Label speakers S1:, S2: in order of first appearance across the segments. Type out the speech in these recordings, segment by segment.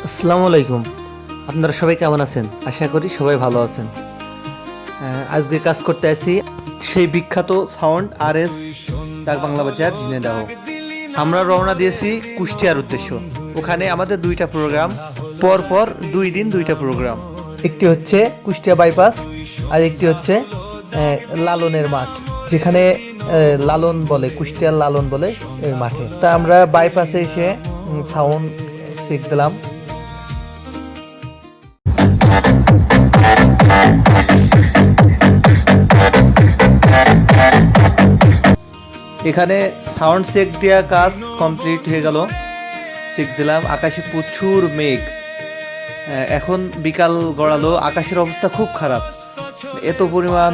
S1: আসসালামু আলাইকুম। আপনারা সবাই কেমন আছেন? আশা করি সবাই ভালো আছেন। আজকে কাজ করতে আসি সেই বিখ্যাত সাউন্ড RS ডাক বাংলা বাজার ঝিনাইদহ। আমরা রওনা দিয়েছি কুষ্টিয়ার উদ্দেশ্য। ওখানে আমাদের দুইটা প্রোগ্রাম, পর 2 দিন 2টা প্রোগ্রাম। একটি হচ্ছে কুষ্টিয়া বাইপাস আর একটি হচ্ছে লালনের মাঠ, যেখানে লালন বলে, কুষ্টিয়ার লালন বলে এই মাঠে। তা আমরা বাইপাসে এসে সাউন্ড চেক দিলাম। এখানে সাউন্ড চেক দেওয়া কাজ কমপ্লিট হয়ে গেল। চেক দিলাম, আকাশে প্রচুর মেঘ। এখন বিকাল গড়ালো, আকাশের অবস্থা খুব খারাপ। এত পরিমাণ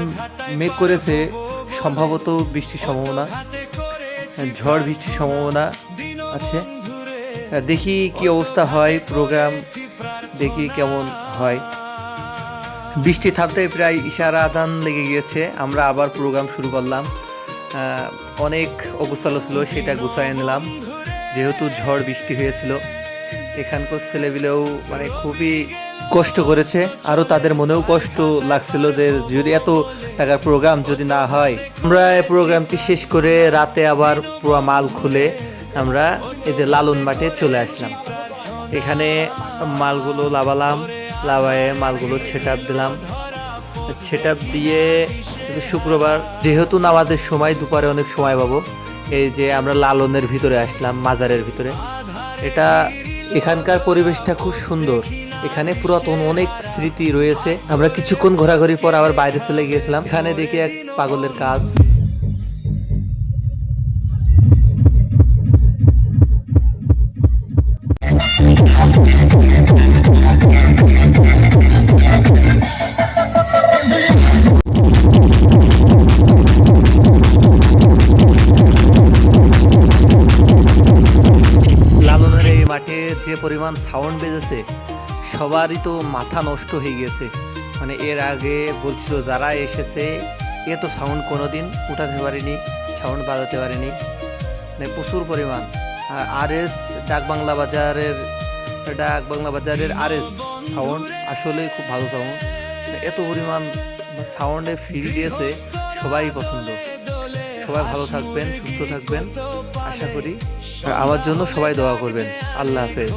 S1: মেঘ করেছে, সম্ভবত বৃষ্টির সম্ভাবনা, ঝড় বৃষ্টির সম্ভাবনা আছে। দেখি কি অবস্থা হয়, প্রোগ্রাম দেখি কেমন হয়। বৃষ্টি থামতে প্রায় ইশারা আদান লেগে গিয়েছে। আমরা আবার প্রোগ্রাম শুরু করলাম। অনেক অগুছালো ছিল, সেটা গুছাই নিলাম, যেহেতু ঝড় বৃষ্টি হয়েছিল। এখানকার ছেলেপিলেও মানে খুবই কষ্ট করেছে, আরও তাদের মনেও কষ্ট লাগছিল যে যদি এত টাকার প্রোগ্রাম যদি না হয়। আমরা এই প্রোগ্রামটি শেষ করে রাতে আবার পুরো মাল খুলে আমরা এই যে লালন মাঠে চলে আসলাম। এখানে মালগুলো লাভায়ে মালগুলো ছেটাপ দিলাম। ছেটাপ দিয়ে শুক্রবার যেহেতু নামাজের সময়, দুপুরে অনেক সময় পাবো, এই যে আমরা লালনের ভিতরে আসলাম, মাজারের ভিতরে। এখানকার পরিবেশটা খুব সুন্দর। এখানে পুরাতন অনেক স্মৃতি রয়েছে। আমরা কিছুক্ষণ ঘোরাঘুরির পর আবার বাইরে চলে গিয়েছিলাম। এখানে দেখি এক পাগলের কাজ। লালনের এই মাঠে যে পরিমাণ সাউন্ড বেজেছে, সবারই তো মাথা নষ্ট হয়ে গিয়েছে। মানে এর আগে বলছিল যারা এসেছে, এত সাউন্ড কোনোদিন উঠাতে পারেনি, সাউন্ড বাজাতে পারেনি, মানে প্রচুর পরিমাণ। RS ডাক বাংলা বাজারের RS সাউন্ড আসলে খুব ভালো সাউন্ড। এত পরিমাণ সাউন্ডে ফিল দিয়েছে, সবাই পছন্দ। সবাই ভালো থাকবেন, সুস্থ থাকবেন আশা করি। আমার জন্য সবাই দোয়া করবেন। আল্লাহ হাফেজ।